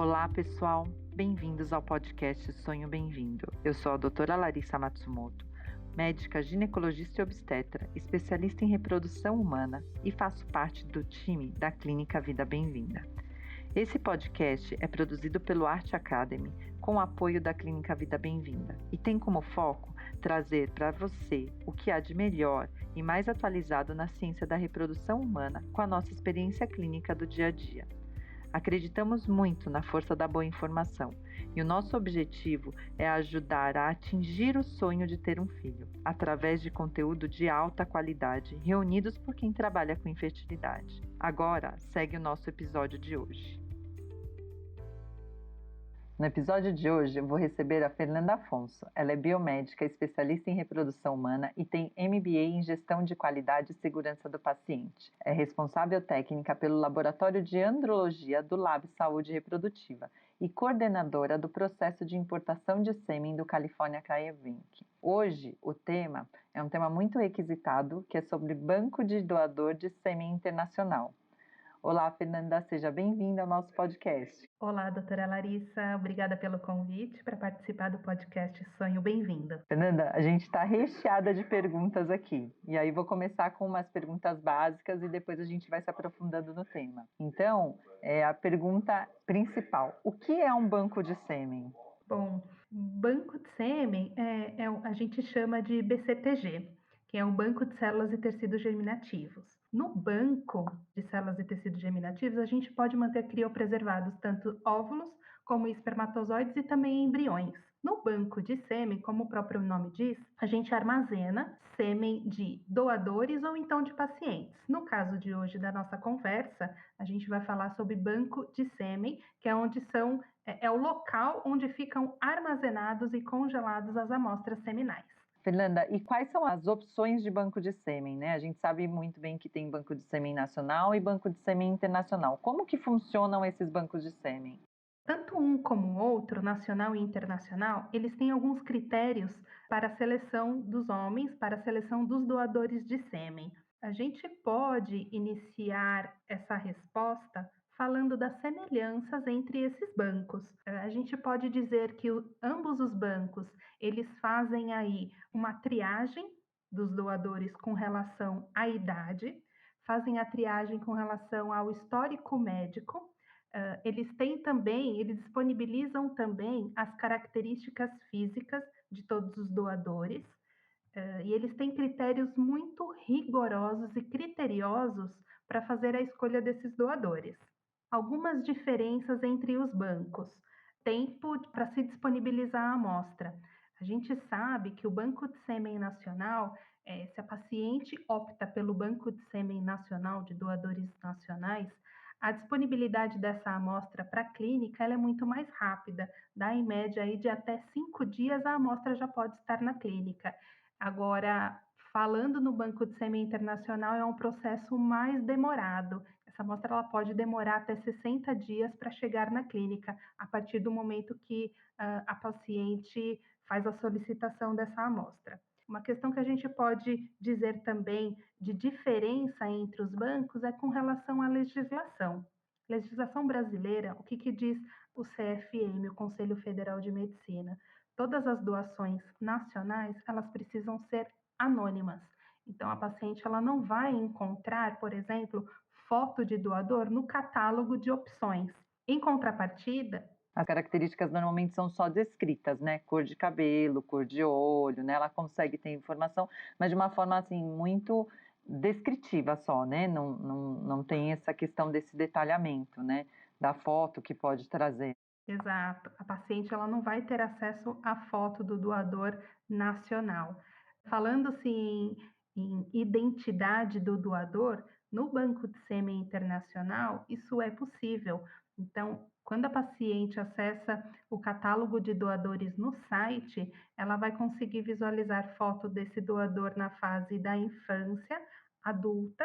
Olá, pessoal! Bem-vindos ao podcast Sonho Bem-vindo. Eu sou a doutora Larissa Matsumoto, médica ginecologista e obstetra, especialista em reprodução humana e faço parte do time da Clínica Vida Bem-vinda. Esse podcast é produzido pelo Arte Academy com o apoio da Clínica Vida Bem-vinda e tem como foco trazer para você o que há de melhor e mais atualizado na ciência da reprodução humana com a nossa experiência clínica do dia a dia. Acreditamos muito na força da boa informação e o nosso objetivo é ajudar a atingir o sonho de ter um filho, através de conteúdo de alta qualidade reunidos por quem trabalha com infertilidade. Agora, segue o nosso episódio de hoje. No episódio de hoje, eu vou receber a Fernanda Afonso. Ela é biomédica, especialista em reprodução humana e tem MBA em Gestão de Qualidade e Segurança do Paciente. É responsável técnica pelo Laboratório de Andrologia do Lab Saúde Reprodutiva e coordenadora do processo de importação de sêmen do California Cryobank. Hoje, o tema é um tema muito requisitado, que é sobre banco de doador de sêmen internacional. Olá, Fernanda, seja bem-vinda ao nosso podcast. Olá, doutora Larissa, obrigada pelo convite para participar do podcast Sonho Bem-vindo. Fernanda, a gente está recheada de perguntas aqui, e aí vou começar com umas perguntas básicas e depois a gente vai se aprofundando no tema. Então, a pergunta principal, o que é um banco de sêmen? Bom, banco de sêmen a gente chama de BCTG, que é um banco de células e tecidos germinativos. No banco de células e tecidos germinativos, a gente pode manter criopreservados tanto óvulos como espermatozoides e também embriões. No banco de sêmen, como o próprio nome diz, a gente armazena sêmen de doadores ou então de pacientes. No caso de hoje da nossa conversa, a gente vai falar sobre banco de sêmen, que é onde é o local onde ficam armazenados e congelados as amostras seminais. Fernanda, e quais são as opções de banco de sêmen, né? A gente sabe muito bem que tem banco de sêmen nacional e banco de sêmen internacional. Como que funcionam esses bancos de sêmen? Tanto um como o outro, nacional e internacional, eles têm alguns critérios para a seleção dos homens, para a seleção dos doadores de sêmen. A gente pode iniciar essa resposta falando das semelhanças entre esses bancos. A gente pode dizer que ambos os bancos, eles fazem aí uma triagem dos doadores com relação à idade, fazem a triagem com relação ao histórico médico. Eles disponibilizam também as características físicas de todos os doadores, e eles têm critérios muito rigorosos e criteriosos para fazer a escolha desses doadores. Algumas diferenças entre os bancos. Tempo para se disponibilizar a amostra. A gente sabe que o Banco de Sêmen Nacional, se a paciente opta pelo Banco de Sêmen Nacional de doadores nacionais, a disponibilidade dessa amostra para a clínica ela é muito mais rápida, dá em média aí de até 5 dias a amostra já pode estar na clínica. Agora, falando no Banco de Sêmen Internacional, é um processo mais demorado. Essa amostra ela pode demorar até 60 dias para chegar na clínica, a partir do momento que a paciente faz a solicitação dessa amostra. Uma questão que a gente pode dizer também de diferença entre os bancos é com relação à legislação. Legislação brasileira, o que diz o CFM, o Conselho Federal de Medicina? Todas as doações nacionais, elas precisam ser anônimas. Então, a paciente ela não vai encontrar, por exemplo, foto de doador no catálogo de opções. Em contrapartida, as características normalmente são só descritas, né? Cor de cabelo, cor de olho, né? Ela consegue ter informação, mas de uma forma assim muito descritiva só, né? Não tem essa questão desse detalhamento, né? Da foto que pode trazer. Exato. A paciente ela não vai ter acesso à foto do doador nacional. Falando-se em identidade do doador, no Banco de Sêmen Internacional, isso é possível. Então, quando a paciente acessa o catálogo de doadores no site, ela vai conseguir visualizar foto desse doador na fase da infância, adulta.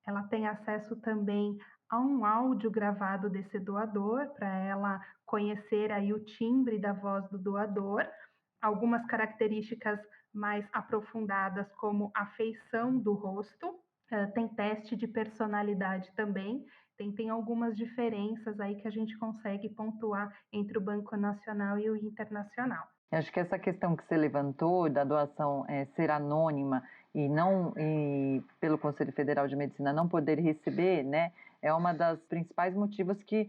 Ela tem acesso também a um áudio gravado desse doador, para ela conhecer aí o timbre da voz do doador, algumas características mais aprofundadas, como a feição do rosto, tem teste de personalidade também, Tem algumas diferenças aí que a gente consegue pontuar entre o Banco Nacional e o Internacional. Eu acho que essa questão que você levantou da doação ser anônima e pelo Conselho Federal de Medicina não poder receber, né, é uma das principais motivos que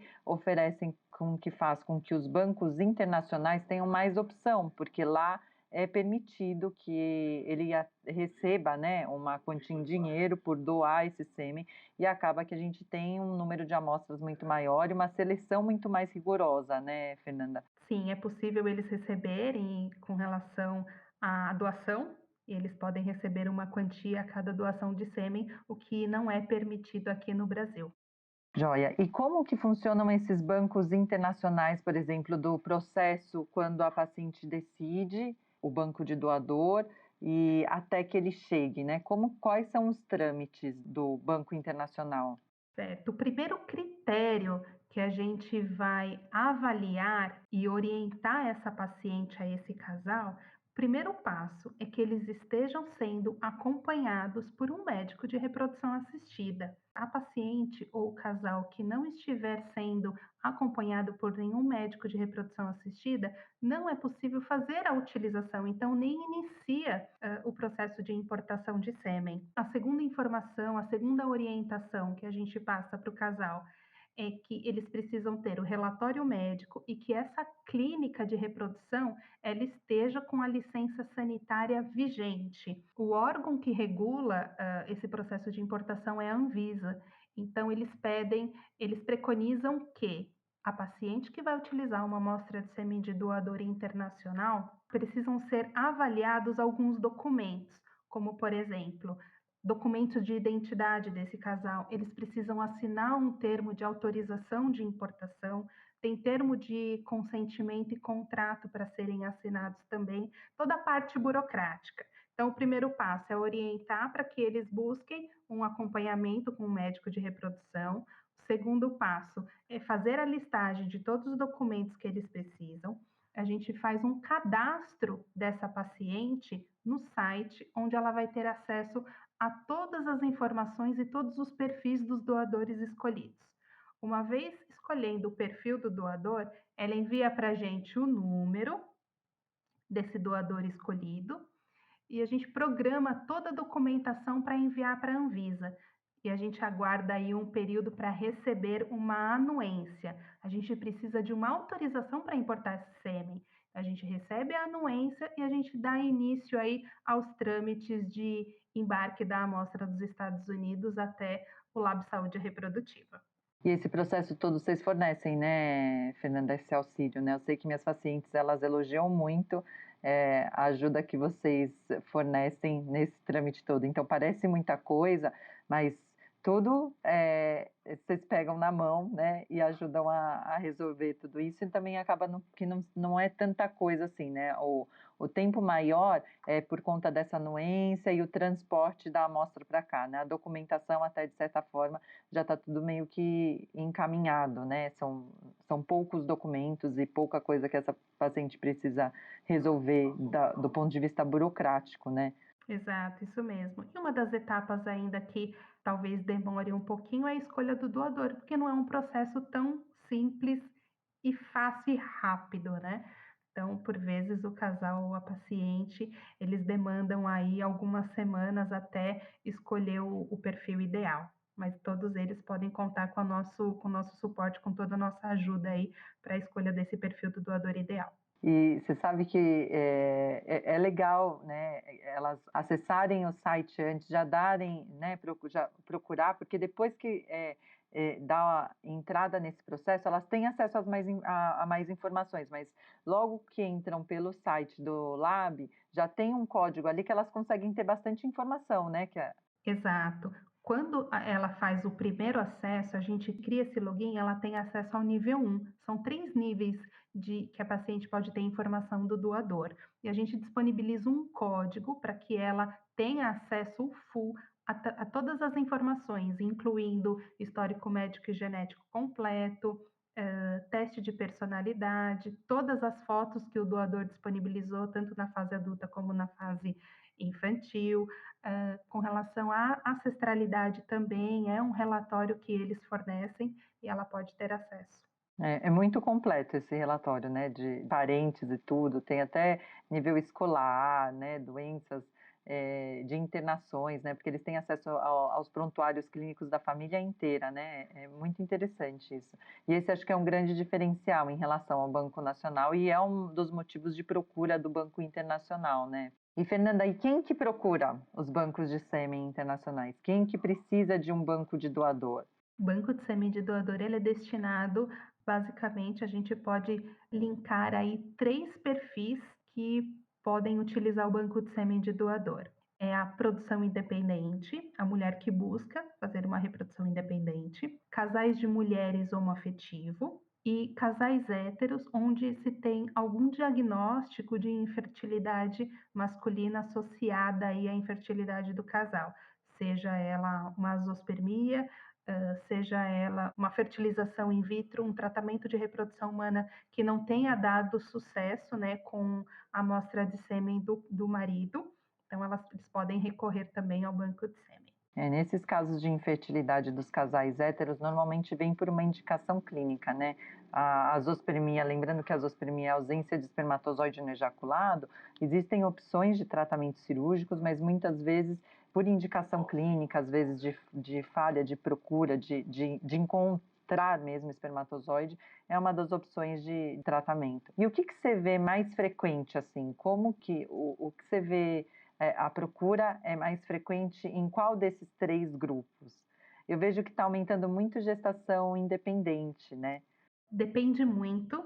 faz com que os bancos internacionais tenham mais opção, porque lá é permitido que ele receba, né, uma quantia em dinheiro por doar esse sêmen e acaba que a gente tem um número de amostras muito maior e uma seleção muito mais rigorosa, né, Fernanda? Sim, é possível eles receberem com relação à doação, eles podem receber uma quantia a cada doação de sêmen, o que não é permitido aqui no Brasil. Joia. E como que funcionam esses bancos internacionais, por exemplo, do processo quando a paciente decide, o banco de doador, e até que ele chegue, né? Quais são os trâmites do Banco Internacional? Certo. O primeiro critério que a gente vai avaliar e orientar essa paciente a esse casal, o primeiro passo é que eles estejam sendo acompanhados por um médico de reprodução assistida. A paciente ou o casal que não estiver sendo acompanhado por nenhum médico de reprodução assistida, não é possível fazer a utilização, então nem inicia o processo de importação de sêmen. A segunda informação, a segunda orientação que a gente passa para o casal é que eles precisam ter o relatório médico e que essa clínica de reprodução ela esteja com a licença sanitária vigente. O órgão que regula esse processo de importação é a Anvisa. Então eles preconizam que a paciente que vai utilizar uma amostra de sêmen de doador internacional precisam ser avaliados alguns documentos, como por exemplo documentos de identidade desse casal, eles precisam assinar um termo de autorização de importação, tem termo de consentimento e contrato para serem assinados também, toda a parte burocrática. Então, o primeiro passo é orientar para que eles busquem um acompanhamento com um médico de reprodução. O segundo passo é fazer a listagem de todos os documentos que eles precisam. A gente faz um cadastro dessa paciente no site, onde ela vai ter acesso a todas as informações e todos os perfis dos doadores escolhidos. Uma vez escolhendo o perfil do doador, ela envia para a gente o número desse doador escolhido e a gente programa toda a documentação para enviar para a Anvisa. E a gente aguarda aí um período para receber uma anuência. A gente precisa de uma autorização para importar esse sêmen. A gente recebe a anuência e a gente dá início aí aos trâmites de embarque da amostra dos Estados Unidos até o Lab Saúde Reprodutiva. E esse processo todo vocês fornecem, né, Fernanda, esse auxílio, né? Eu sei que minhas pacientes, elas elogiam muito a ajuda que vocês fornecem nesse trâmite todo. Então, parece muita coisa, mas tudo vocês pegam na mão, né, e ajudam a resolver tudo isso. E também acaba que não é tanta coisa assim, né? O tempo maior é por conta dessa anuência e o transporte da amostra para cá, né? A documentação, até de certa forma, já está tudo meio que encaminhado, né? São poucos documentos e pouca coisa que essa paciente precisa resolver do ponto de vista burocrático, né? Exato, isso mesmo. E uma das etapas ainda que talvez demore um pouquinho é a escolha do doador, porque não é um processo tão simples e fácil e rápido, né? Então, por vezes, o casal ou a paciente, eles demandam aí algumas semanas até escolher o perfil ideal. Mas todos eles podem contar com com o nosso suporte, com toda a nossa ajuda aí para a escolha desse perfil do doador ideal. E você sabe que é legal, né, elas acessarem o site antes, já darem, né, já procurar, porque depois que dá a entrada nesse processo, elas têm acesso a mais informações, mas logo que entram pelo site do Lab, já tem um código ali que elas conseguem ter bastante informação, né? Exato. Quando ela faz o primeiro acesso, a gente cria esse login, ela tem acesso ao nível 1. São 3 níveis que a paciente pode ter informação do doador. E a gente disponibiliza um código para que ela tenha acesso full a todas as informações, incluindo histórico médico e genético completo, teste de personalidade, todas as fotos que o doador disponibilizou, tanto na fase adulta como na fase infantil. Com relação à ancestralidade também, é um relatório que eles fornecem e ela pode ter acesso. É muito completo esse relatório, né, de parentes e tudo, tem até nível escolar, né, doenças, de internações, né, porque eles têm acesso aos prontuários clínicos da família inteira, né, é muito interessante isso. E esse acho que é um grande diferencial em relação ao Banco Nacional e é um dos motivos de procura do Banco Internacional, né. E Fernanda, e quem que procura os bancos de sêmen internacionais? Quem que precisa de um banco de doador? O banco de sêmen de doador ele é destinado, basicamente, a gente pode linkar aí 3 perfis que podem utilizar o banco de sêmen de doador. É a produção independente, a mulher que busca fazer uma reprodução independente, casais de mulheres homoafetivo e casais héteros, onde se tem algum diagnóstico de infertilidade masculina associada aí à infertilidade do casal, seja ela uma azoospermia, seja ela uma fertilização in vitro, um tratamento de reprodução humana que não tenha dado sucesso, né, com a amostra de sêmen do marido, então eles podem recorrer também ao banco de sêmen. Nesses casos de infertilidade dos casais héteros, normalmente vem por uma indicação clínica, né? A azoospermia, lembrando que a azoospermia é a ausência de espermatozoide no ejaculado, existem opções de tratamentos cirúrgicos, mas muitas vezes por indicação clínica, às vezes de falha de procura, de encontrar mesmo espermatozoide, é uma das opções de tratamento. E o que você vê mais frequente, assim? Como que o que você vê a procura é mais frequente em qual desses 3 grupos? Eu vejo que está aumentando muito gestação independente, né? Depende muito.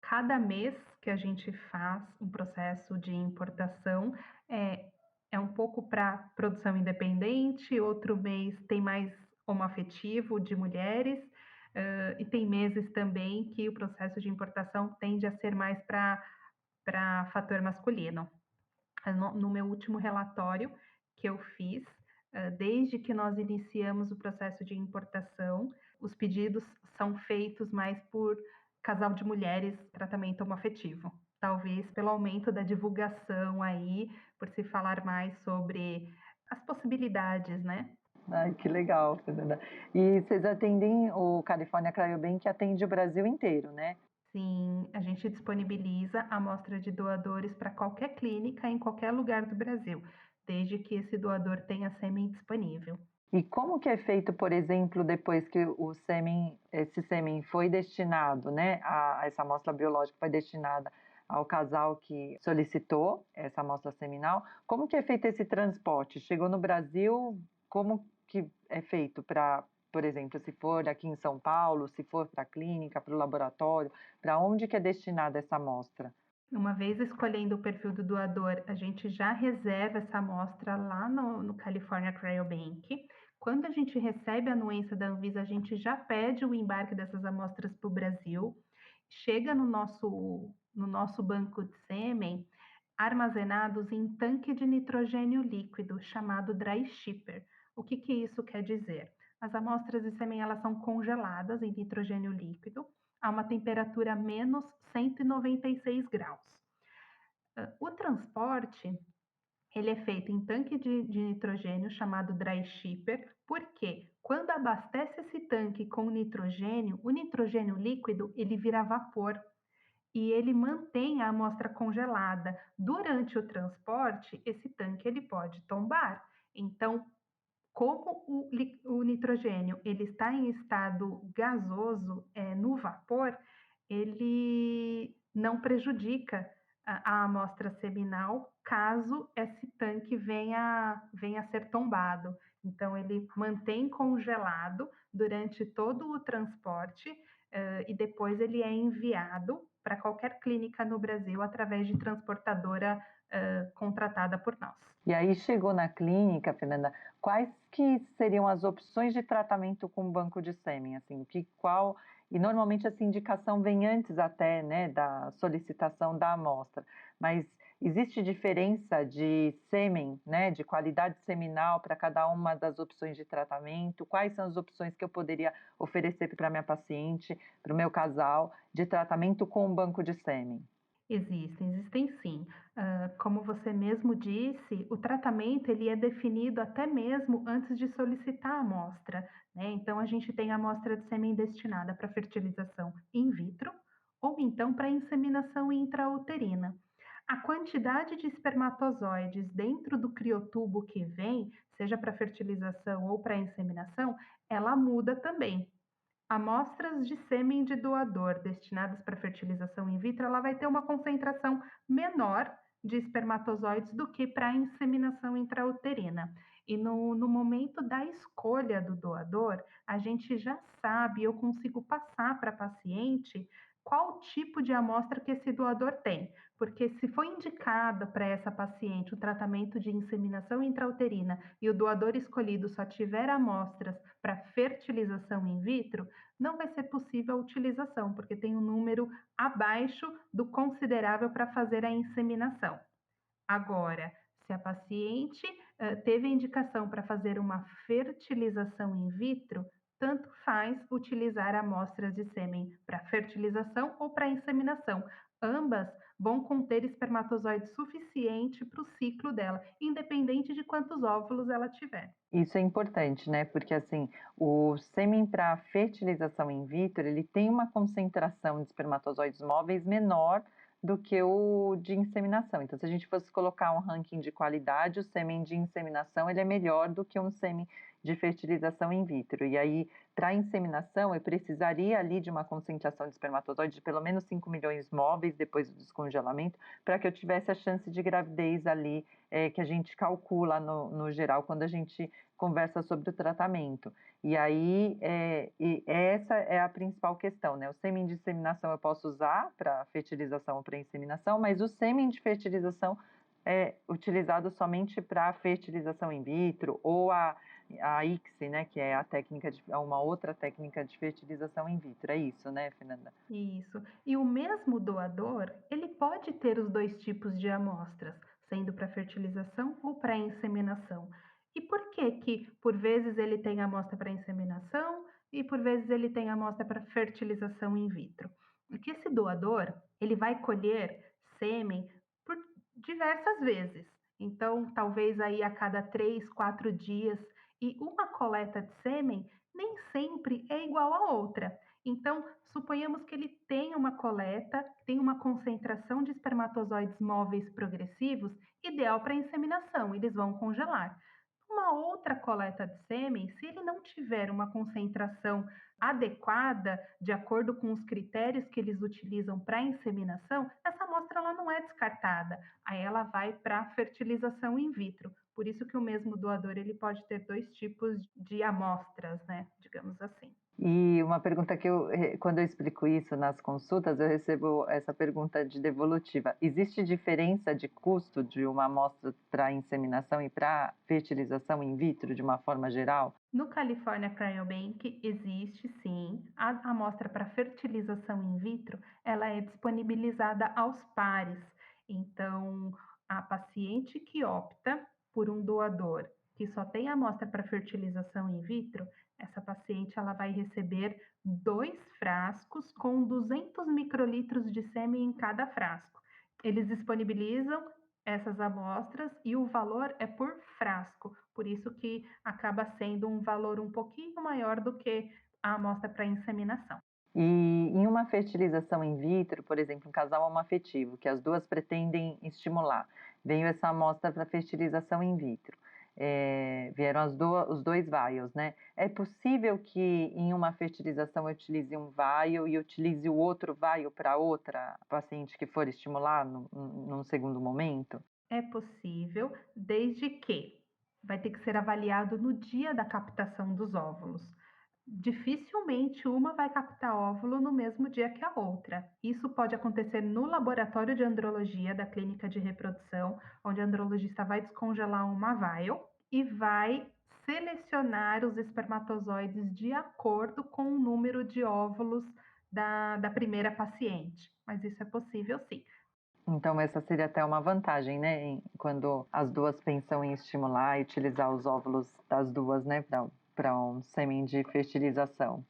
Cada mês que a gente faz um processo de importação é um pouco para produção independente, outro mês tem mais homoafetivo de mulheres, e tem meses também que o processo de importação tende a ser mais para fator masculino. No meu último relatório que eu fiz, desde que nós iniciamos o processo de importação, os pedidos são feitos mais por casal de mulheres, tratamento homoafetivo. Talvez pelo aumento da divulgação aí, por se falar mais sobre as possibilidades, né? Ai, que legal, Fernanda. E vocês atendem o California Cryobank, atende o Brasil inteiro, né? Sim, a gente disponibiliza a amostra de doadores para qualquer clínica em qualquer lugar do Brasil, desde que esse doador tenha sêmen disponível. E como que é feito, por exemplo, depois que esse sêmen foi destinado, né, essa amostra biológica foi destinada ao casal que solicitou essa amostra seminal, como que é feito esse transporte? Chegou no Brasil, como que é feito para, por exemplo, se for aqui em São Paulo, se for para a clínica, para o laboratório, para onde que é destinada essa amostra? Uma vez escolhendo o perfil do doador, a gente já reserva essa amostra lá no California Cryobank. Quando a gente recebe a anuência da Anvisa, a gente já pede o embarque dessas amostras para o Brasil, chega no nosso banco de sêmen armazenados em tanque de nitrogênio líquido, chamado dry shipper. O que que isso quer dizer? As amostras de sêmen elas são congeladas em nitrogênio líquido a uma temperatura menos 196 graus. O transporte ele é feito em tanque de nitrogênio chamado dry shipper, porque quando abastece esse tanque com nitrogênio, o nitrogênio líquido ele vira vapor e ele mantém a amostra congelada. Durante o transporte, esse tanque ele pode tombar. Então, como o nitrogênio ele está em estado gasoso, no vapor, ele não prejudica a amostra seminal caso esse tanque venha a ser tombado. Então, ele mantém congelado durante todo o transporte e depois ele é enviado para qualquer clínica no Brasil através de transportadora contratada por nós. E aí chegou na clínica, Fernanda, quais que seriam as opções de tratamento com banco de sêmen, assim, e normalmente essa indicação vem antes até, né, da solicitação da amostra, mas existe diferença de sêmen, né, de qualidade seminal para cada uma das opções de tratamento? Quais são as opções que eu poderia oferecer para minha paciente, para o meu casal, de tratamento com banco de sêmen? Existem sim. Como você mesmo disse, o tratamento ele é definido até mesmo antes de solicitar a amostra, né? Então a gente tem a amostra de sêmen destinada para fertilização in vitro ou então para inseminação intrauterina. A quantidade de espermatozoides dentro do criotubo que vem, seja para fertilização ou para inseminação, ela muda também. Amostras de sêmen de doador destinadas para fertilização in vitro, ela vai ter uma concentração menor de espermatozoides do que para a inseminação intrauterina. E no momento da escolha do doador, a gente já sabe, eu consigo passar para a paciente qual tipo de amostra que esse doador tem. Porque se for indicada para essa paciente o tratamento de inseminação intrauterina e o doador escolhido só tiver amostras para fertilização in vitro, não vai ser possível a utilização, porque tem um número abaixo do considerável para fazer a inseminação. Agora, se a paciente teve a indicação para fazer uma fertilização in vitro, tanto faz utilizar amostras de sêmen para fertilização ou para inseminação. Ambas vão conter espermatozoide suficiente para o ciclo dela, independente de quantos óvulos ela tiver. Isso é importante, né? Porque assim, o sêmen para fertilização in vitro, ele tem uma concentração de espermatozoides móveis menor do que o de inseminação. Então, se a gente fosse colocar um ranking de qualidade, o sêmen de inseminação ele é melhor do que um sêmen de fertilização in vitro. E aí, para inseminação, eu precisaria ali de uma concentração de espermatozoides de pelo menos 5 milhões móveis depois do descongelamento, para que eu tivesse a chance de gravidez ali, que a gente calcula no geral quando a gente conversa sobre o tratamento. E aí, essa é a principal questão, né? O sêmen de inseminação eu posso usar para fertilização ou para inseminação, mas o sêmen de fertilização é utilizado somente para fertilização in vitro ou a ICSI, né? Que é é uma outra técnica de fertilização in vitro. É isso, né, Fernanda? Isso. E o mesmo doador, ele pode ter os dois tipos de amostras, sendo para fertilização ou para inseminação. E por que que, por vezes, ele tem amostra para inseminação e por vezes ele tem amostra para fertilização in vitro? Porque esse doador, ele vai colher sêmen por diversas vezes. Então, talvez aí a cada 3, 4 dias. E uma coleta de sêmen nem sempre é igual à outra. Então, suponhamos que ele tenha uma coleta, tem uma concentração de espermatozoides móveis progressivos, ideal para inseminação, eles vão congelar. Uma outra coleta de sêmen, se ele não tiver uma concentração adequada, de acordo com os critérios que eles utilizam para inseminação, essa amostra ela não é descartada. Aí ela vai para a fertilização in vitro. Por isso que o mesmo doador ele pode ter dois tipos de amostras, né? Digamos assim. E uma pergunta que quando eu explico isso nas consultas, eu recebo essa pergunta de devolutiva. Existe diferença de custo de uma amostra para inseminação e para fertilização in vitro de uma forma geral? No California Cryobank existe sim a amostra para fertilização in vitro, ela é disponibilizada aos pares. Então, a paciente que opta por um doador que só tem amostra para fertilização in vitro, essa paciente ela vai receber 2 frascos com 200 microlitros de sêmen em cada frasco. Eles disponibilizam essas amostras e o valor é por frasco, por isso que acaba sendo um valor um pouquinho maior do que a amostra para inseminação. E em uma fertilização in vitro, por exemplo, um casal homoafetivo, que as duas pretendem estimular, veio essa amostra para fertilização in vitro. Vieram os dois vials, né? É possível que em uma fertilização eu utilize um vial e utilize o outro vial para outra paciente que for estimular num segundo momento? É possível, desde que vai ter que ser avaliado no dia da captação dos óvulos. Dificilmente uma vai captar óvulo no mesmo dia que a outra. Isso pode acontecer no laboratório de andrologia da clínica de reprodução, onde a andrologista vai descongelar uma vial e vai selecionar os espermatozoides de acordo com o número de óvulos da primeira paciente. Mas isso é possível sim. Então, essa seria até uma vantagem, né? Quando as duas pensam em estimular e utilizar os óvulos das duas, né? Para um sêmen de fertilização.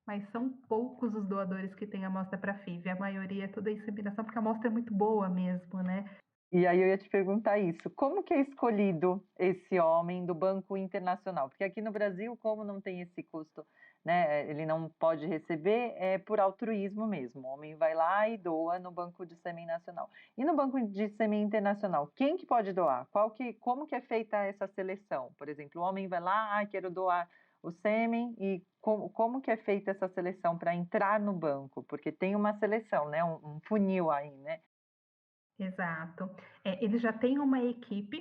mas são poucos os doadores que têm amostra para FIV. A maioria é toda inseminação, porque a amostra é muito boa mesmo, né? E aí eu ia te perguntar isso, como que é escolhido esse homem do Banco Internacional? Porque aqui no Brasil, como não tem esse custo, né, ele não pode receber, é por altruísmo mesmo. O homem vai lá e doa no Banco de Sêmen Nacional. E no Banco de Sêmen Internacional, quem que pode doar? Como que é feita essa seleção? Por exemplo, o homem vai lá, quero doar o sêmen, e como que é feita essa seleção para entrar no banco? Porque tem uma seleção, né, um funil aí, né? Exato. Eles já têm uma equipe,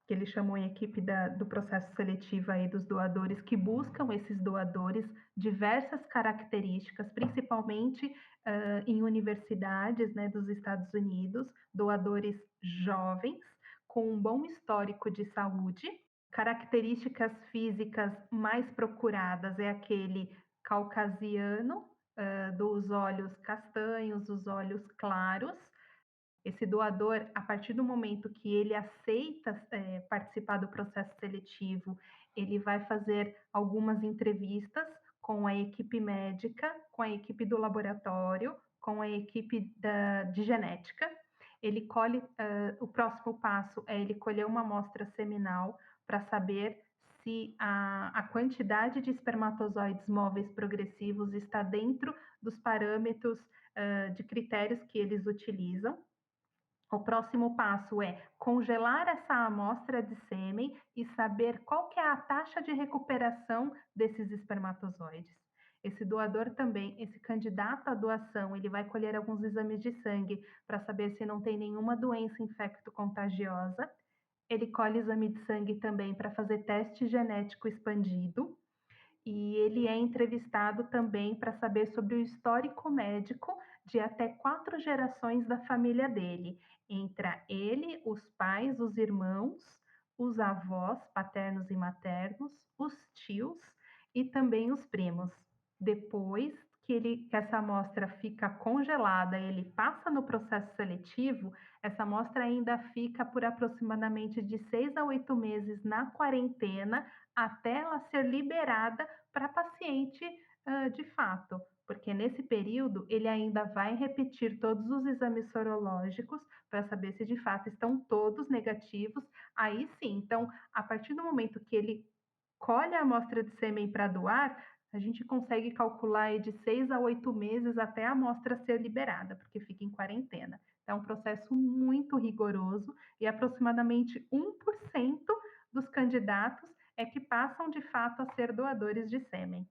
que eles chamam a equipe do processo seletivo aí dos doadores, que buscam esses doadores, diversas características, principalmente em universidades, né, dos Estados Unidos, doadores jovens, com um bom histórico de saúde. Características físicas mais procuradas é aquele caucasiano, dos olhos castanhos, os olhos claros. Esse doador, a partir do momento que ele aceita participar do processo seletivo, ele vai fazer algumas entrevistas com a equipe médica, com a equipe do laboratório, com a equipe de genética. Ele colhe, o próximo passo é ele colher uma amostra seminal para saber se a quantidade de espermatozoides móveis progressivos está dentro dos parâmetros de critérios que eles utilizam. O próximo passo é congelar essa amostra de sêmen e saber qual que é a taxa de recuperação desses espermatozoides. Esse doador também, esse candidato à doação, ele vai colher alguns exames de sangue para saber se não tem nenhuma doença infecto-contagiosa. Ele colhe exame de sangue também para fazer teste genético expandido e ele é entrevistado também para saber sobre o histórico médico de até 4 gerações da família dele. Entra ele, os pais, os irmãos, os avós, paternos e maternos, os tios e também os primos. Depois que essa amostra fica congelada, ele passa no processo seletivo, essa amostra ainda fica por aproximadamente de 6 a 8 meses na quarentena até ela ser liberada para paciente de fato, porque nesse período ele ainda vai repetir todos os exames sorológicos para saber se de fato estão todos negativos. Aí sim, então, a partir do momento que ele colhe a amostra de sêmen para doar, a gente consegue calcular aí de 6 a 8 meses até a amostra ser liberada, porque fica em quarentena. É um processo muito rigoroso e aproximadamente 1% dos candidatos é que passam de fato a ser doadores de sêmen.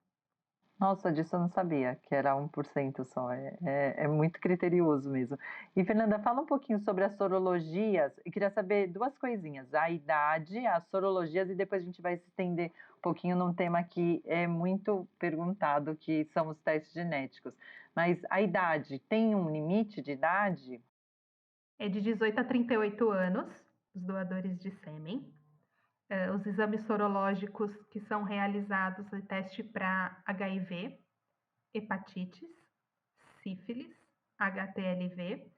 Nossa, disso eu não sabia, que era 1% só. É muito criterioso mesmo. E, Fernanda, fala um pouquinho sobre as sorologias. Eu queria saber duas coisinhas: a idade, as sorologias, e depois a gente vai se estender um pouquinho num tema que é muito perguntado, que são os testes genéticos. Mas a idade, tem um limite de idade? É de 18 a 38 anos, os doadores de sêmen. Os exames sorológicos que são realizados, o teste para HIV, hepatites, sífilis, HTLV,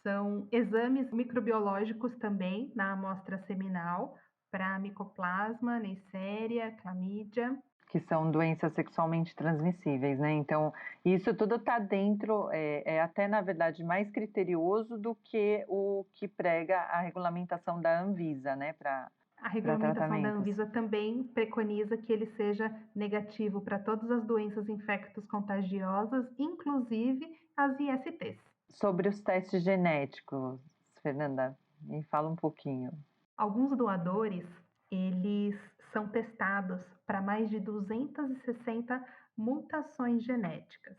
são exames microbiológicos também na amostra seminal para micoplasma, neisseria, clamídia. Que são doenças sexualmente transmissíveis, né? Então, isso tudo está dentro, é até, na verdade, mais criterioso do que o que prega a regulamentação da Anvisa, né? Para A regulamentação da tratamentos. Anvisa também preconiza que ele seja negativo para todas as doenças infectos contagiosas, inclusive as ISTs. Sobre os testes genéticos, Fernanda, me fala um pouquinho. Alguns doadores, eles são testados para mais de 260 mutações genéticas.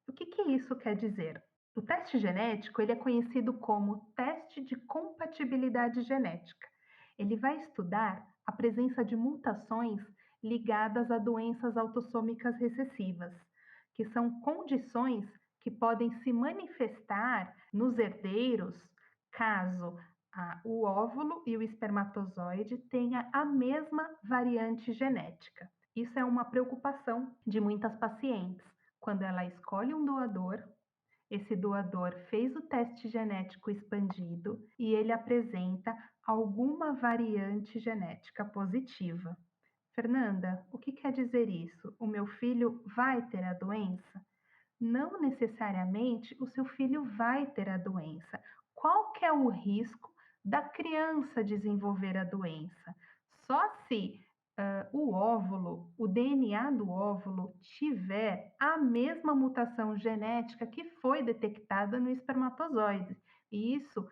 O que isso quer dizer? O teste genético, ele é conhecido como teste de compatibilidade genética. Ele vai estudar a presença de mutações ligadas a doenças autossômicas recessivas, que são condições que podem se manifestar nos herdeiros caso o óvulo e o espermatozoide tenha a mesma variante genética. Isso é uma preocupação de muitas pacientes. Quando ela escolhe um doador, esse doador fez o teste genético expandido e ele apresenta alguma variante genética positiva. Fernanda, o que quer dizer isso? O meu filho vai ter a doença? Não necessariamente o seu filho vai ter a doença. Qual que é o risco da criança desenvolver a doença? Só se o óvulo, o DNA do óvulo, tiver a mesma mutação genética que foi detectada no espermatozoide. E isso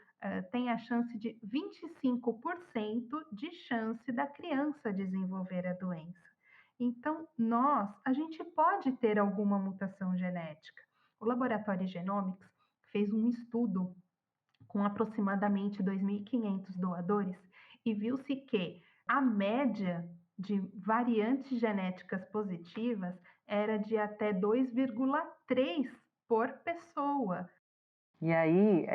tem a chance de 25% de chance da criança desenvolver a doença. Então, a gente pode ter alguma mutação genética. O Laboratório Genomics fez um estudo com aproximadamente 2.500 doadores e viu-se que a média de variantes genéticas positivas era de até 2,3 por pessoa. E aí,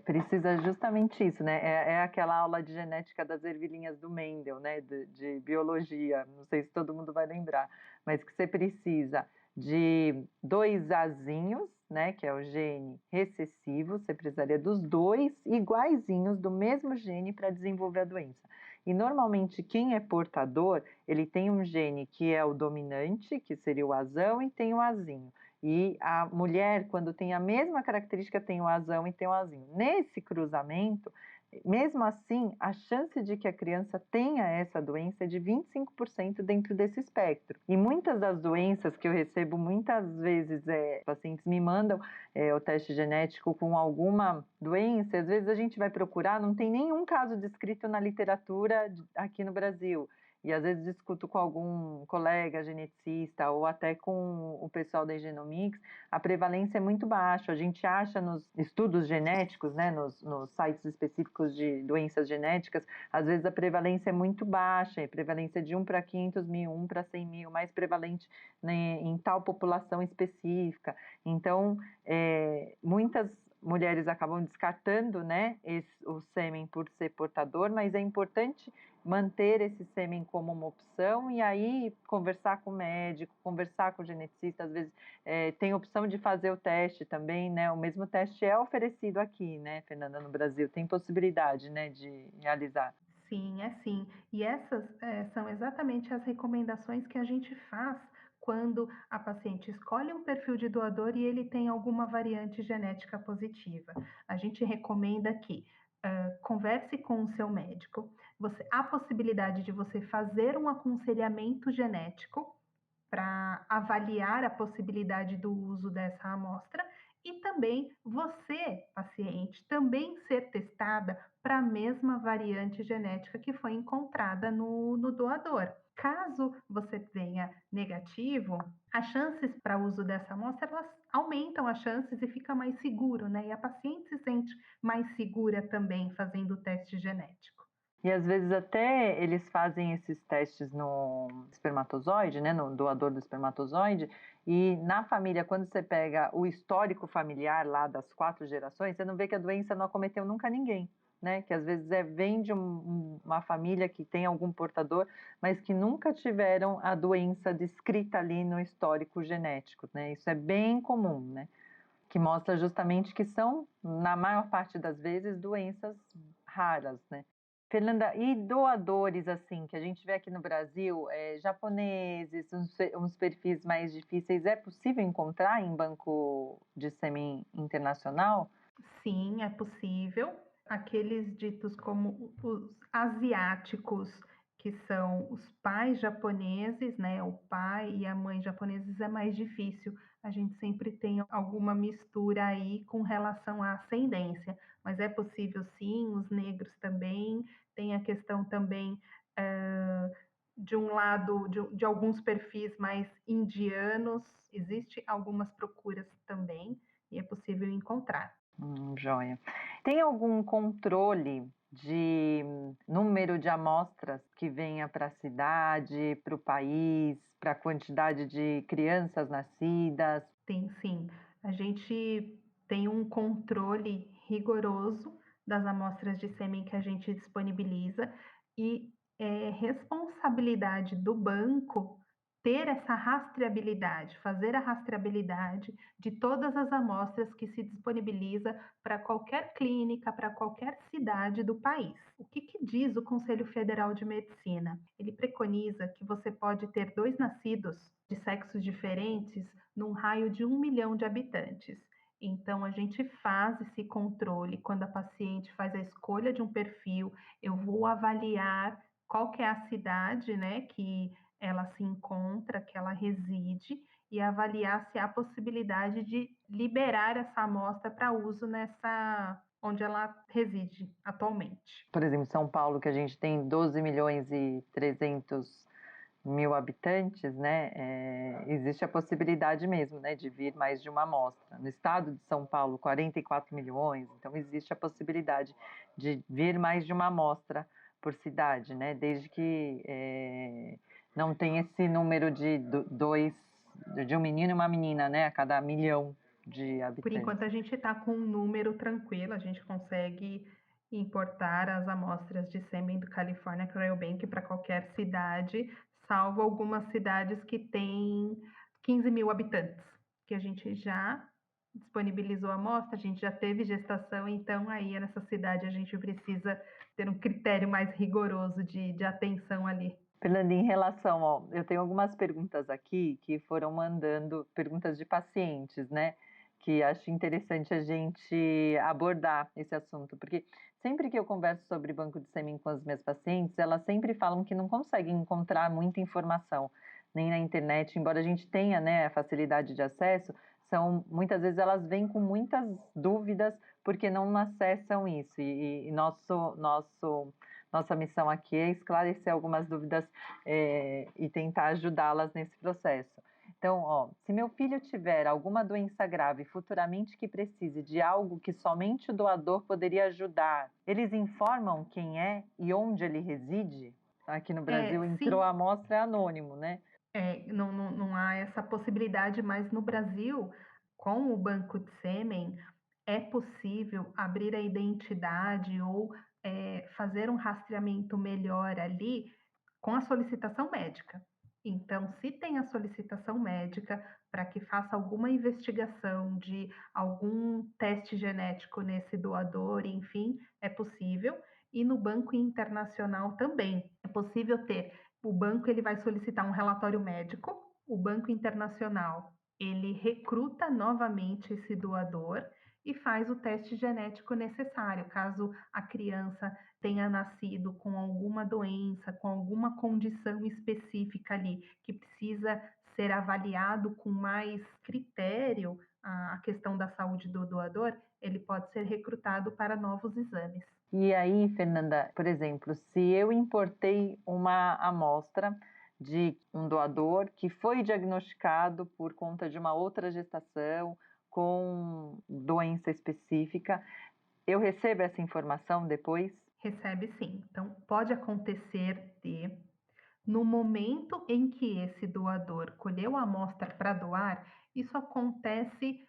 precisa justamente isso, né? É aquela aula de genética das ervilhinhas do Mendel, né? De biologia, não sei se todo mundo vai lembrar, mas que você precisa de 2 azinhos, né? Que é o gene recessivo, você precisaria dos 2 iguaizinhos do mesmo gene para desenvolver a doença. E normalmente quem é portador, ele tem um gene que é o dominante, que seria o azão, e tem o azinho. E a mulher, quando tem a mesma característica, tem o azão e tem o azinho. Nesse cruzamento, mesmo assim, a chance de que a criança tenha essa doença é de 25% dentro desse espectro. E muitas das doenças que eu recebo, muitas vezes, pacientes me mandam o teste genético com alguma doença, às vezes a gente vai procurar, não tem nenhum caso descrito na literatura aqui no Brasil. E às vezes discuto com algum colega geneticista ou até com o pessoal da Genomics, a prevalência é muito baixa. A gente acha nos estudos genéticos, né, nos sites específicos de doenças genéticas, às vezes a prevalência é muito baixa, é prevalência de 1 para 500 mil, 1 para 100 mil, mais prevalente, né, em tal população específica. Então, muitas mulheres acabam descartando, né, o sêmen por ser portador, mas é importante manter esse sêmen como uma opção e aí conversar com o médico, conversar com o geneticista, às vezes tem opção de fazer o teste também, né? O mesmo teste é oferecido aqui, né, Fernanda, no Brasil, tem possibilidade, né, de realizar. Sim, é sim. E essas são exatamente as recomendações que a gente faz quando a paciente escolhe um perfil de doador e ele tem alguma variante genética positiva. A gente recomenda que converse com o seu médico. Há possibilidade de você fazer um aconselhamento genético para avaliar a possibilidade do uso dessa amostra e também você, paciente, também ser testada para a mesma variante genética que foi encontrada no doador. Caso você tenha negativo, as chances para o uso dessa amostra, elas aumentam as chances e fica mais seguro, né? E a paciente se sente mais segura também fazendo o teste genético. E às vezes até eles fazem esses testes no espermatozoide, né, no doador do espermatozoide, e na família, quando você pega o histórico familiar lá das 4 gerações, você não vê que a doença não acometeu nunca ninguém, né? Que às vezes vem de uma família que tem algum portador, mas que nunca tiveram a doença descrita ali no histórico genético, né? Isso é bem comum, né? Que mostra justamente que são, na maior parte das vezes, doenças raras, né? Fernanda, e doadores, assim, que a gente vê aqui no Brasil, japoneses, uns perfis mais difíceis, é possível encontrar em banco de sêmen internacional? Sim, é possível. Aqueles ditos como os asiáticos, que são os pais japoneses, né? O pai e a mãe japoneses é mais difícil. A gente sempre tem alguma mistura aí com relação à ascendência, mas é possível sim, os negros também. Tem a questão também de um lado de alguns perfis mais indianos, existe algumas procuras também e é possível encontrar. Joia. Tem algum controle de número de amostras que venha para a cidade, para o país, para a quantidade de crianças nascidas? Tem sim. A gente tem um controle rigoroso das amostras de sêmen que a gente disponibiliza e é responsabilidade do banco ter essa rastreabilidade, fazer a rastreabilidade de todas as amostras que se disponibiliza para qualquer clínica, para qualquer cidade do país. O que diz o Conselho Federal de Medicina? Ele preconiza que você pode ter 2 nascidos de sexos diferentes num raio de 1 milhão de habitantes. Então, a gente faz esse controle quando a paciente faz a escolha de um perfil. Eu vou avaliar qual que é a cidade, né, que ela se encontra, que ela reside, e avaliar se há possibilidade de liberar essa amostra para uso nessa onde ela reside atualmente. Por exemplo, São Paulo, que a gente tem 12 milhões e 300 mil habitantes, né, existe a possibilidade mesmo, né, de vir mais de uma amostra. No estado de São Paulo, 44 milhões, então existe a possibilidade de vir mais de uma amostra por cidade, né, desde que não tem esse número de um menino e uma menina, né, a cada milhão de Por enquanto, habitantes. a gente está com um número tranquilo, a gente consegue importar as amostras de sêmen do California Cryobank para qualquer cidade, salvo algumas cidades que têm 15 mil habitantes, que a gente já disponibilizou a amostra, a gente já teve gestação, então aí nessa cidade a gente precisa ter um critério mais rigoroso de atenção ali. Fernanda, em relação ao. Eu tenho algumas perguntas aqui que foram mandando, perguntas de pacientes, né? Que acho interessante a gente abordar esse assunto, porque sempre que eu converso sobre banco de sêmen com as minhas pacientes, elas sempre falam que não conseguem encontrar muita informação, nem na internet, embora a gente tenha, né, a facilidade de acesso, muitas vezes elas vêm com muitas dúvidas porque não acessam isso, e nossa missão aqui é esclarecer algumas dúvidas e tentar ajudá-las nesse processo. Então, ó, se meu filho tiver alguma doença grave futuramente que precise de algo que somente o doador poderia ajudar, eles informam quem é e onde ele reside? Aqui no Brasil entrou Sim, a amostra anônimo, né? não há essa possibilidade, mas no Brasil, com o banco de sêmen, é possível abrir a identidade ou fazer um rastreamento melhor ali com a solicitação médica. Então, se tem a solicitação médica para que faça alguma investigação de algum teste genético nesse doador, enfim, é possível. E no banco internacional também é possível ter. O banco ele vai solicitar um relatório médico, o banco internacional ele recruta novamente esse doador e faz o teste genético necessário, caso a criança tenha nascido com alguma doença, com alguma condição específica ali, que precisa ser avaliado com mais critério a questão da saúde do doador, ele pode ser recrutado para novos exames. E aí, Fernanda, por exemplo, se eu importei uma amostra de um doador que foi diagnosticado por conta de uma outra gestação com doença específica, eu recebo essa informação depois? Recebe sim. Então, pode acontecer de, no momento em que esse doador colheu a amostra para doar, isso acontece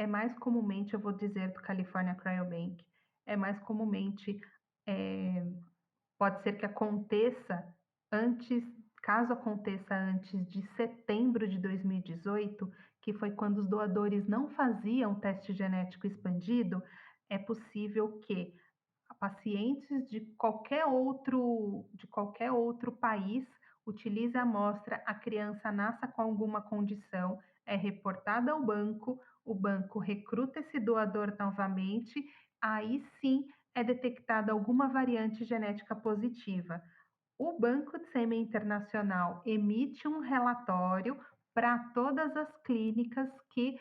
mais comumente, eu vou dizer, do California Cryobank, é mais comumente, é, pode ser que aconteça antes, caso aconteça antes de setembro de 2018, que foi quando os doadores não faziam teste genético expandido, é possível que pacientes de qualquer outro país utilize a amostra, a criança nasça com alguma condição, é reportada ao banco, o banco recruta esse doador novamente, aí sim é detectada alguma variante genética positiva. O Banco de Sêmen Internacional emite um relatório para todas as clínicas que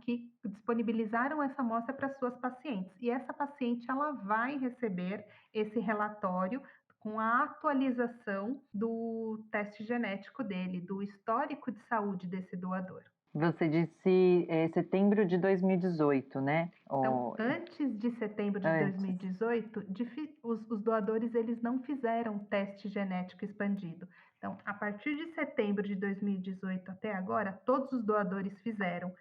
que disponibilizaram essa amostra para suas pacientes. E essa paciente ela vai receber esse relatório com a atualização do teste genético dele, do histórico de saúde desse doador. Você disse setembro de 2018, né? Então, antes de setembro de Antes. 2018, os doadores eles não fizeram teste genético expandido. Então, a partir de setembro de 2018 até agora, todos os doadores fizeram.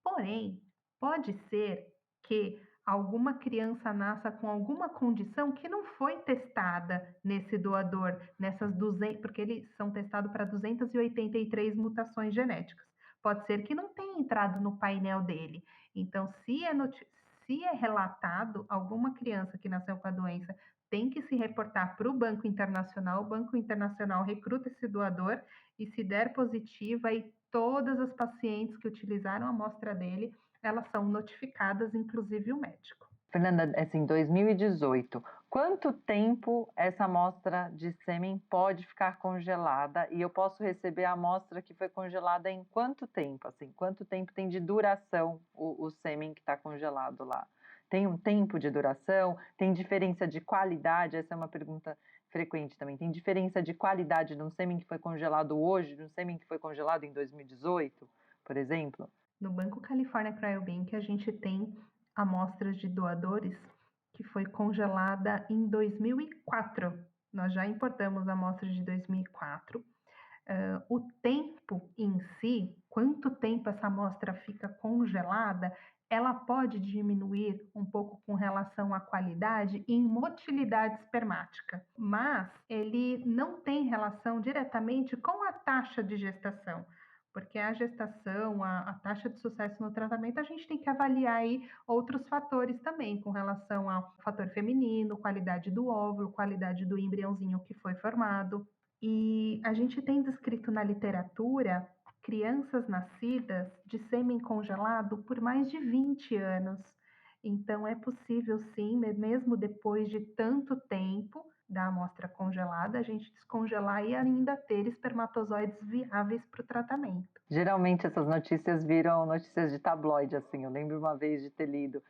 Porém, pode ser que alguma criança nasça com alguma condição que não foi testada nesse doador, nessas 200, porque eles são testados para 283 mutações genéticas. Pode ser que não tenha entrado no painel dele. Então, se é relatado alguma criança que nasceu com a doença, tem que se reportar para o Banco Internacional. O Banco Internacional recruta esse doador e, se der positivo, aí todas as pacientes que utilizaram a amostra dele, elas são notificadas, inclusive o médico. Fernanda, assim, 2018, quanto tempo essa amostra de sêmen pode ficar congelada e eu posso receber a amostra que foi congelada em quanto tempo? Assim, quanto tempo tem de duração o sêmen que está congelado lá? Tem um tempo de duração? Tem diferença de qualidade? Essa é uma pergunta frequente também. Tem diferença de qualidade de um sêmen que foi congelado hoje, de um sêmen que foi congelado em 2018, por exemplo? No Banco California Cryobank, a gente tem amostras de doadores que foi congelada em 2004. Nós já importamos amostras de 2004. O tempo em si, quanto tempo essa amostra fica congelada, ela pode diminuir um pouco com relação à qualidade em motilidade espermática, mas ele não tem relação diretamente com a taxa de gestação, porque a gestação, a taxa de sucesso no tratamento, a gente tem que avaliar aí outros fatores também, com relação ao fator feminino, qualidade do óvulo, qualidade do embriãozinho que foi formado. E a gente tem descrito na literatura crianças nascidas de sêmen congelado por mais de 20 anos. Então, é possível sim, mesmo depois de tanto tempo da amostra congelada, a gente descongelar e ainda ter espermatozoides viáveis para o tratamento. Geralmente essas notícias viram notícias de tabloide, assim. Eu lembro uma vez de ter lido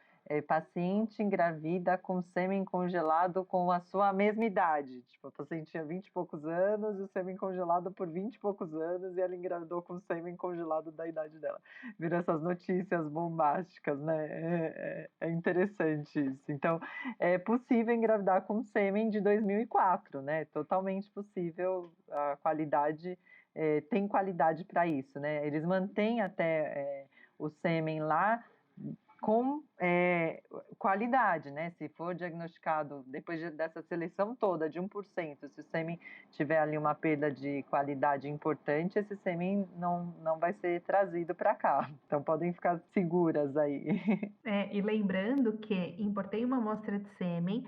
paciente engravida com sêmen congelado com a sua mesma idade. Tipo, a paciente tinha 20 e poucos anos e o sêmen congelado por 20 e poucos anos e ela engravidou com sêmen congelado da idade dela. Viram essas notícias bombásticas, né? É interessante isso. Então, é possível engravidar com sêmen de 2004, né? Totalmente possível, a qualidade... tem qualidade para isso, né? Eles mantêm até o sêmen lá com qualidade, né? Se for diagnosticado depois dessa seleção toda de 1%, se o sêmen tiver ali uma perda de qualidade importante, esse sêmen não vai ser trazido para cá. Então podem ficar seguras aí. E lembrando que importei uma amostra de sêmen,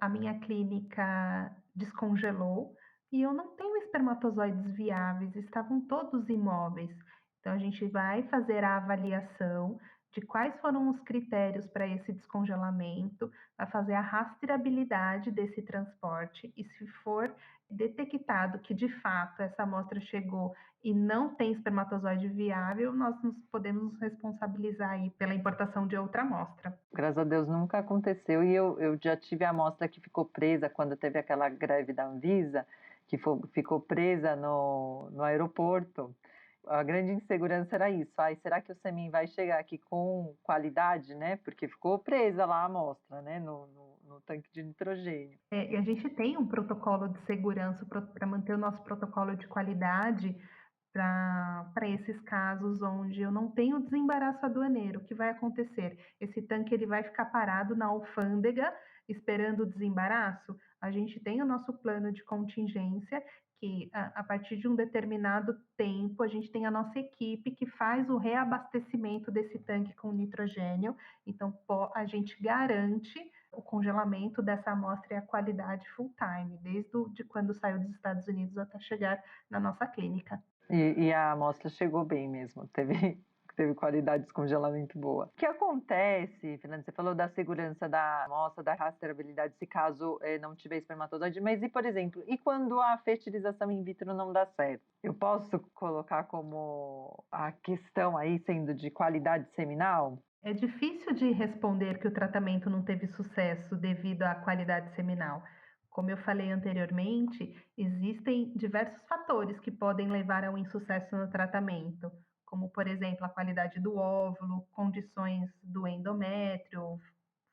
a minha clínica descongelou e eu não tenho espermatozoides viáveis, estavam todos imóveis. Então, a gente vai fazer a avaliação de quais foram os critérios para esse descongelamento, vai fazer a rastreabilidade desse transporte e, se for detectado que de fato essa amostra chegou e não tem espermatozoide viável, nós podemos nos responsabilizar aí pela importação de outra amostra. Graças a Deus nunca aconteceu e eu já tive a amostra que ficou presa quando teve aquela greve da Anvisa, que ficou presa no aeroporto. A grande insegurança era isso. Será que o sêmen vai chegar aqui com qualidade, né? Porque ficou presa lá a amostra, né? No tanque de nitrogênio. E a gente tem um protocolo de segurança para manter o nosso protocolo de qualidade para esses casos onde eu não tenho desembaraço aduaneiro. O que vai acontecer? Esse tanque ele vai ficar parado na alfândega esperando o desembaraço? A gente tem o nosso plano de contingência que a partir de um determinado tempo a gente tem a nossa equipe que faz o reabastecimento desse tanque com nitrogênio. Então a gente garante o congelamento dessa amostra e a qualidade full time, desde de quando saiu dos Estados Unidos até chegar na nossa clínica. E a amostra chegou bem mesmo, teve qualidade de descongelamento boa. O que acontece, Fernanda, você falou da segurança da amostra, da rastreabilidade, se caso não tiver espermatozoide, mas e, por exemplo, e quando a fertilização in vitro não dá certo? Eu posso colocar como a questão aí sendo de qualidade seminal? É difícil de responder que o tratamento não teve sucesso devido à qualidade seminal. Como eu falei anteriormente, existem diversos fatores que podem levar ao insucesso no tratamento, como, por exemplo, a qualidade do óvulo, condições do endométrio,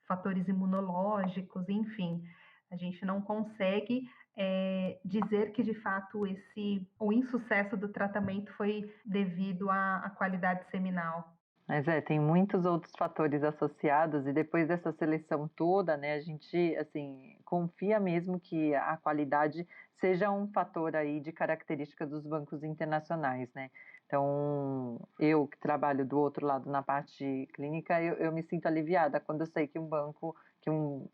fatores imunológicos, enfim. A gente não consegue dizer que, de fato, o insucesso do tratamento foi devido à qualidade seminal. Mas tem muitos outros fatores associados e depois dessa seleção toda, né, a gente, assim, confia mesmo que a qualidade seja um fator aí de característica dos bancos internacionais, né. Então, eu que trabalho do outro lado na parte clínica, eu me sinto aliviada quando eu sei que um banco, que um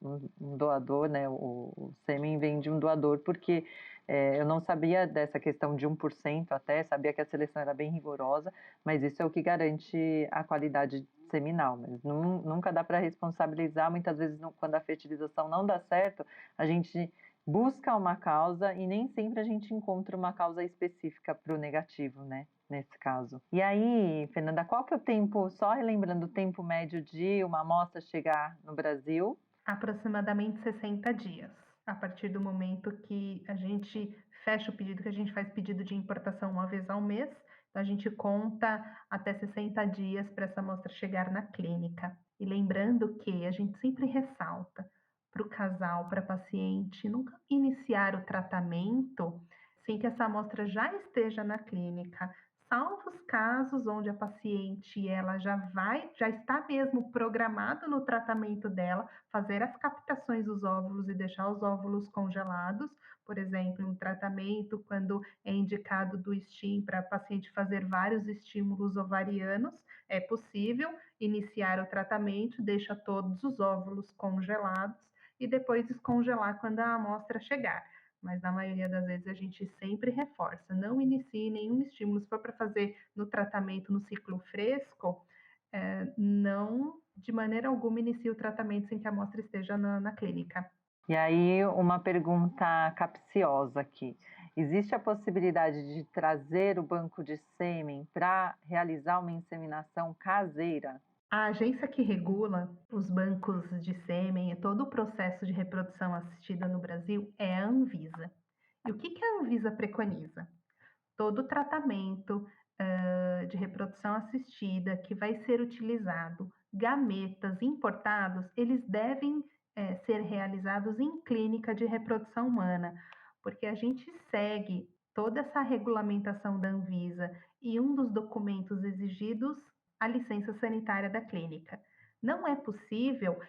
doador, né, o sêmen vem de um doador, porque eu não sabia dessa questão de 1% até, sabia que a seleção era bem rigorosa, mas isso é o que garante a qualidade seminal, mas nunca dá para responsabilizar, muitas vezes quando a fertilização não dá certo, a gente busca uma causa e nem sempre a gente encontra uma causa específica para o negativo, né, nesse caso. E aí, Fernanda, qual que é o tempo, só relembrando o tempo médio de uma amostra chegar no Brasil? Aproximadamente 60 dias. A partir do momento que a gente fecha o pedido, que a gente faz pedido de importação uma vez ao mês, então a gente conta até 60 dias para essa amostra chegar na clínica. E lembrando que a gente sempre ressalta para o casal, para a paciente, nunca iniciar o tratamento sem que essa amostra já esteja na clínica, salvo os casos onde a paciente ela já está mesmo programada no tratamento dela, fazer as captações dos óvulos e deixar os óvulos congelados, por exemplo, um tratamento quando é indicado do STIM para a paciente fazer vários estímulos ovarianos, é possível iniciar o tratamento, deixa todos os óvulos congelados e depois descongelar quando a amostra chegar. Mas na maioria das vezes a gente sempre reforça, não inicie nenhum estímulo. Se for para fazer no tratamento no ciclo fresco, não de maneira alguma inicie o tratamento sem que a amostra esteja na clínica. E aí, uma pergunta capciosa aqui. Existe a possibilidade de trazer o banco de sêmen para realizar uma inseminação caseira? A agência que regula os bancos de sêmen e todo o processo de reprodução assistida no Brasil é a Anvisa. E o que a Anvisa preconiza? Todo tratamento de reprodução assistida que vai ser utilizado, gametas importados, eles devem ser realizados em clínica de reprodução humana, porque a gente segue toda essa regulamentação da Anvisa e um dos documentos exigidos, a licença sanitária da clínica. Não é possível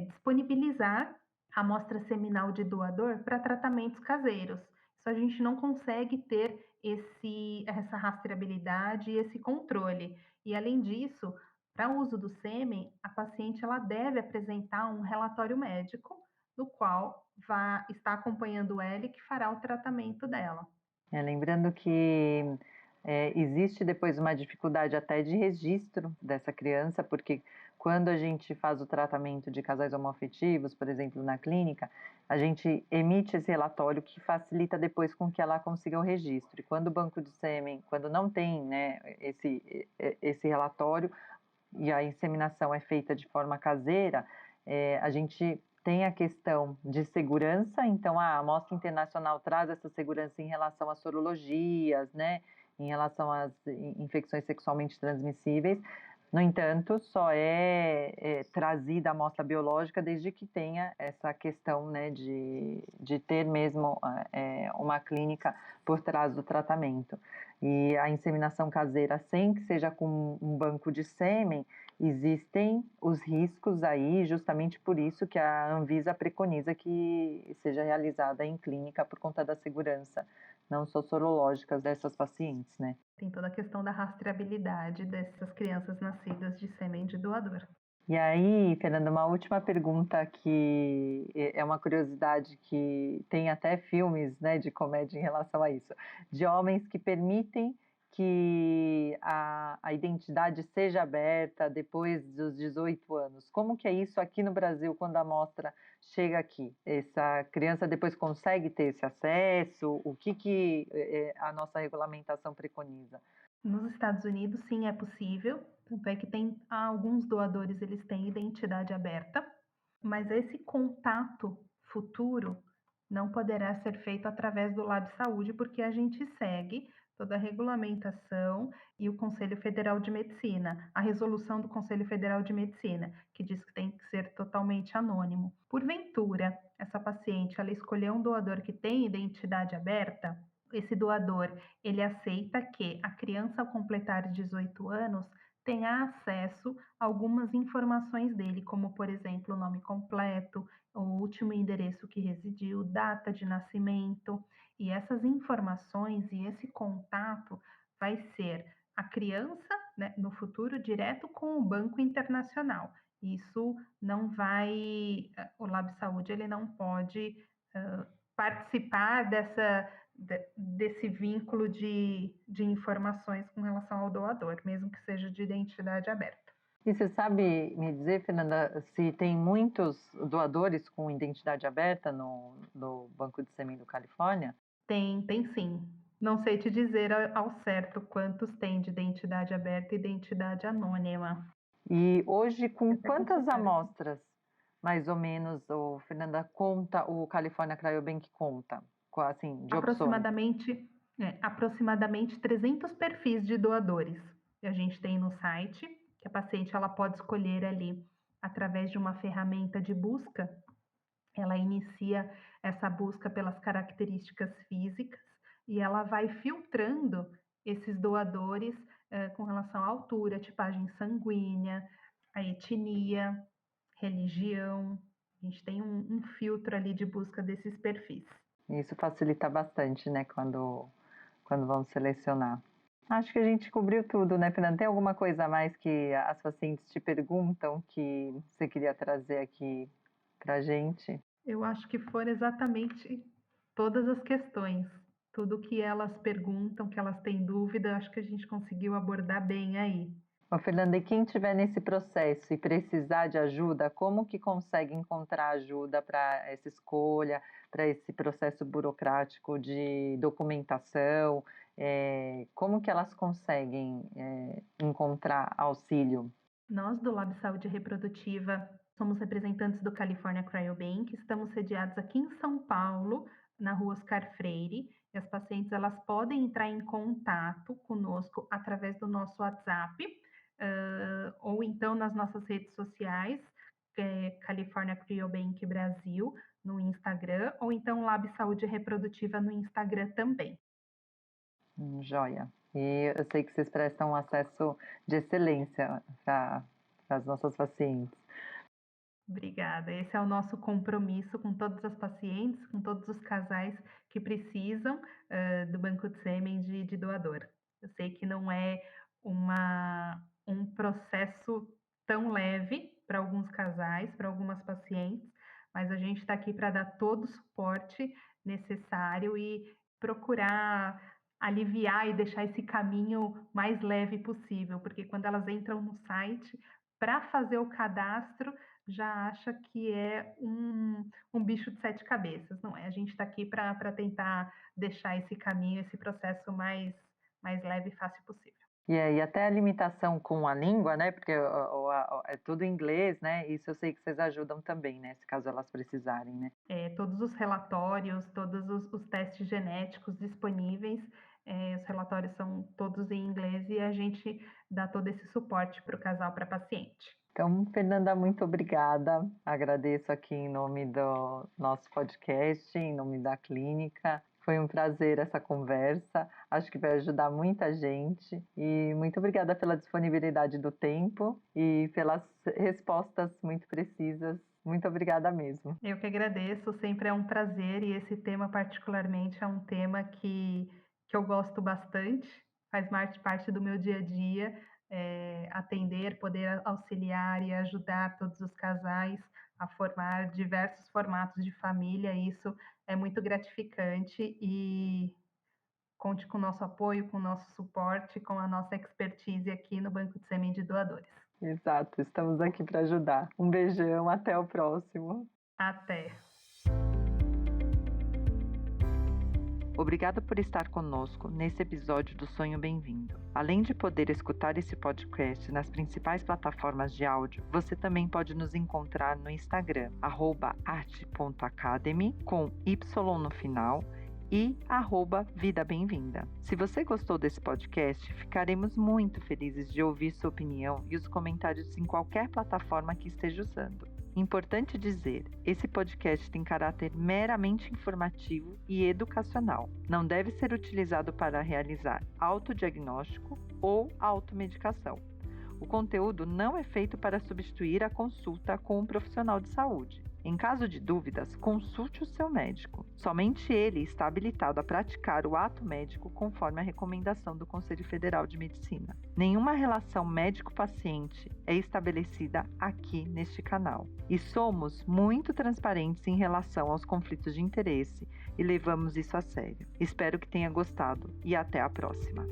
disponibilizar a amostra seminal de doador para tratamentos caseiros. Isso a gente não consegue ter essa rastreabilidade e esse controle. E além disso, para o uso do sêmen, a paciente ela deve apresentar um relatório médico no qual está acompanhando ela e que fará o tratamento dela. Lembrando que existe depois uma dificuldade até de registro dessa criança, porque quando a gente faz o tratamento de casais homoafetivos, por exemplo, na clínica, a gente emite esse relatório que facilita depois com que ela consiga o registro. E quando o banco de sêmen, quando não tem, né, esse relatório e a inseminação é feita de forma caseira, a gente tem a questão de segurança, então a amostra internacional traz essa segurança em relação às sorologias, né, em relação às infecções sexualmente transmissíveis. No entanto, só é trazida a amostra biológica desde que tenha essa questão, né, de ter mesmo uma clínica por trás do tratamento. E a inseminação caseira, sem que seja com um banco de sêmen, existem os riscos aí, justamente por isso que a Anvisa preconiza que seja realizada em clínica por conta da segurança, não só sorológicas dessas pacientes, né? Tem toda a questão da rastreabilidade dessas crianças nascidas de sêmen de doador. E aí, Fernanda, uma última pergunta que é uma curiosidade que tem até filmes, né, de comédia em relação a isso, de homens que permitem que a identidade seja aberta depois dos 18 anos. Como que é isso aqui no Brasil quando a amostra chega aqui? Essa criança depois consegue ter esse acesso? O que a nossa regulamentação preconiza? Nos Estados Unidos, sim, é possível, tanto é que tem alguns doadores, eles têm identidade aberta, mas esse contato futuro não poderá ser feito através do Lab Saúde, porque a gente segue toda a regulamentação e o Conselho Federal de Medicina, a resolução do Conselho Federal de Medicina, que diz que tem que ser totalmente anônimo. Porventura, essa paciente ela escolheu um doador que tem identidade aberta, esse doador ele aceita que a criança ao completar 18 anos tenha acesso a algumas informações dele, como, por exemplo, o nome completo, o último endereço que residiu, data de nascimento. E essas informações e esse contato vai ser a criança, né, no futuro, direto com o Banco Internacional. Isso não vai, o Lab Saúde ele não pode participar desse vínculo de informações com relação ao doador, mesmo que seja de identidade aberta. E você sabe me dizer, Fernanda, se tem muitos doadores com identidade aberta no Banco de Sêmen do Califórnia? Tem sim. Não sei te dizer ao certo quantos tem de identidade aberta e identidade anônima. E hoje, com quantas amostras, mais ou menos, Fernanda, conta o California Cryobank conta? Assim, de aproximadamente 300 perfis de doadores. A gente tem no site, que a paciente ela pode escolher ali, através de uma ferramenta de busca, ela inicia essa busca pelas características físicas e ela vai filtrando esses doadores com relação à altura, tipagem sanguínea, a etnia, religião. A gente tem um filtro ali de busca desses perfis. Isso facilita bastante, né, quando vamos selecionar. Acho que a gente cobriu tudo, né, Fernanda? Tem alguma coisa a mais que as pacientes te perguntam que você queria trazer aqui pra gente? Eu acho que foram exatamente todas as questões. Tudo que elas perguntam, que elas têm dúvida, acho que a gente conseguiu abordar bem aí. Ô, Fernanda, e quem estiver nesse processo e precisar de ajuda, como que consegue encontrar ajuda para essa escolha, para esse processo burocrático de documentação? Como que elas conseguem encontrar auxílio? Nós, do Lab Saúde Reprodutiva, somos representantes do California Cryobank, estamos sediados aqui em São Paulo, na rua Oscar Freire, e as pacientes elas podem entrar em contato conosco através do nosso WhatsApp, ou então nas nossas redes sociais, California Cryobank Brasil, no Instagram, ou então Lab Saúde Reprodutiva no Instagram também. Joia. E eu sei que vocês prestam um acesso de excelência para as nossas pacientes. Obrigada. Esse é o nosso compromisso com todas as pacientes, com todos os casais que precisam do banco de sêmen de doador. Eu sei que não é um processo tão leve para alguns casais, para algumas pacientes, mas a gente está aqui para dar todo o suporte necessário e procurar aliviar e deixar esse caminho mais leve possível, porque quando elas entram no site para fazer o cadastro, já acha que é um bicho de 7 cabeças, não é? A gente está aqui para tentar deixar esse caminho, esse processo mais leve e fácil possível. E até a limitação com a língua, né? Porque é tudo em inglês, né? Isso eu sei que vocês ajudam também, né? Se caso elas precisarem, né? Todos os relatórios, todos os testes genéticos disponíveis, os relatórios são todos em inglês e a gente dá todo esse suporte para o casal, para a paciente. Então, Fernanda, muito obrigada. Agradeço aqui em nome do nosso podcast, em nome da clínica. Foi um prazer essa conversa. Acho que vai ajudar muita gente. E muito obrigada pela disponibilidade do tempo e pelas respostas muito precisas. Muito obrigada mesmo. Eu que agradeço. Sempre é um prazer e esse tema particularmente é um tema que eu gosto bastante. Faz parte do meu dia a dia. Atender, poder auxiliar e ajudar todos os casais a formar diversos formatos de família, isso é muito gratificante e conte com o nosso apoio, com o nosso suporte, com a nossa expertise aqui no Banco de Sêmen de Doadores. Exato, estamos aqui para ajudar. Um beijão, até o próximo. Até! Obrigada por estar conosco nesse episódio do Sonho Bem-vindo. Além de poder escutar esse podcast nas principais plataformas de áudio, você também pode nos encontrar no Instagram, @arte.academy, com Y no final, e @Vida Bem-vinda. Se você gostou desse podcast, ficaremos muito felizes de ouvir sua opinião e os comentários em qualquer plataforma que esteja usando. Importante dizer, esse podcast tem caráter meramente informativo e educacional. Não deve ser utilizado para realizar autodiagnóstico ou automedicação. O conteúdo não é feito para substituir a consulta com um profissional de saúde. Em caso de dúvidas, consulte o seu médico. Somente ele está habilitado a praticar o ato médico conforme a recomendação do Conselho Federal de Medicina. Nenhuma relação médico-paciente é estabelecida aqui neste canal. E somos muito transparentes em relação aos conflitos de interesse e levamos isso a sério. Espero que tenha gostado e até a próxima.